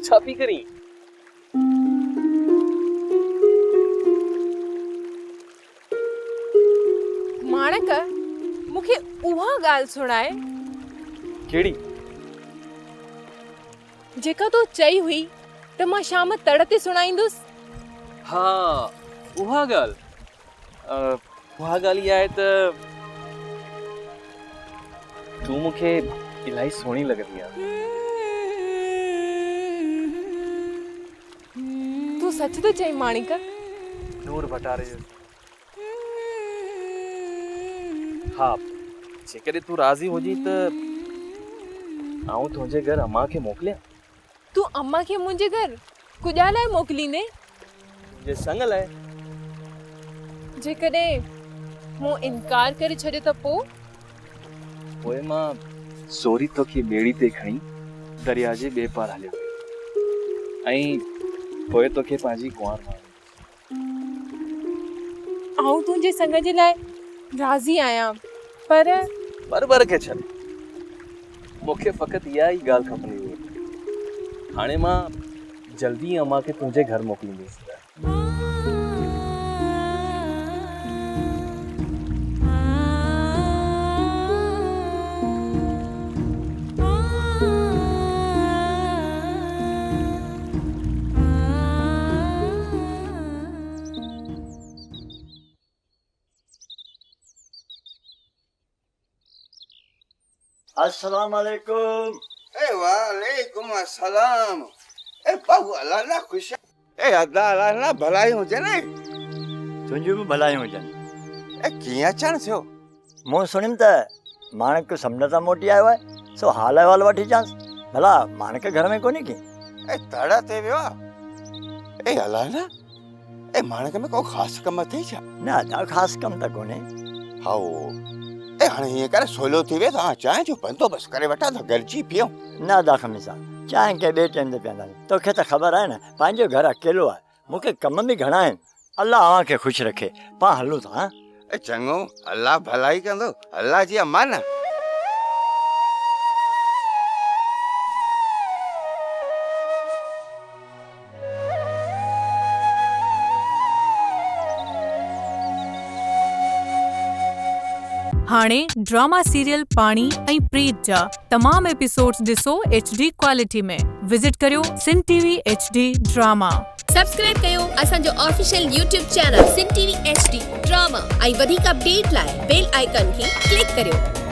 छा पई करी? माणक मूंखे उहा ॻाल्हि सुणाए केड़ी? जेका तो चई हुई त मां शाम तड़ ते सुणाईंदुसि। हाँ, उहा ॻाल्हि इहा आहे त तूं मूंखे इलाही सुहिणी लॻंदी आहे। तूं सच तो चई माणिक? नूर भटारे जो। हाँ, जेकॾहिं तूं राज़ी हुजी त आऊं तुंहिंजे घर अम्मा खे मोकिलियां। तूं अम्मा खे मुंहिंजे घर कुॾा लाइ मोकिलींदे? तुंहिंजे संग लाइ। जेकॾहिं मूं इनकार करे छॾियो त पोइ मां सोरी तोखे ॿेड़ी ते खणी दरिया जे ॿिए पार हलियो ऐं पोइ तोखे पंहिंजी कुंवार मां आऊं तुंहिंजे संग जे लाइ राज़ी आहियां, पर खे छॾ। मूंखे फ़क़ति इहा ई ॻाल्हि खपंदी हुई। हाणे मां जल्दी अम्मा खे तुंहिंजे घर मोकिलींदुसि। अस्सलाम वालेकुम। वालेकुम अस्सलाम। बाबू अल्लाह ना खुश अल्लाह ना भलाई हुजे ने। तुंहिंजूं बि भलायूं हुजनि। कीअं अचण थियो? मूं सुणियमि त माणक समुंड तां मोटी आयो आहे, सो हाल अहिवाल वठी अचांसि। भला माणक घर में कोन्हे की? तड़ ते वियो आहे। अल्लाह ना माणक में को ख़ासि कमु अथई छा? न अदा ख़ासि कमु त कोन्हे। हाओ हाणे हीअं करे सोलो थी वियो त चांहि जो बंदोबस्तु करे वठां त गॾिजी पियूं। न अदा खमीसा, चांहि कंहिं ॿिए टाइम ते पीअंदासीं। तोखे त ख़बर आहे न, पंहिंजो घर अकेलो आहे, मूंखे कम बि घणा आहिनि। अल्लाह अव्हां खे ख़ुशि रखे। पाण हलूं था। चङो, अल्लाह भलाई कंदो। अल्लाह जी अमान। हाणे ड्रामा सीरियल पाणी ऐं प्रीत जा तमाम एपिसोड्स ॾिसो HD क्वालिटी में। विजिट करियो सिन TV HD ड्रामा। सब्सक्राइब कयो असांजो ऑफिशियल YouTube चैनल सिन TV HD ड्रामा ऐं वधीक अपडेट लाइ बेल आइकन खे क्लिक करियो।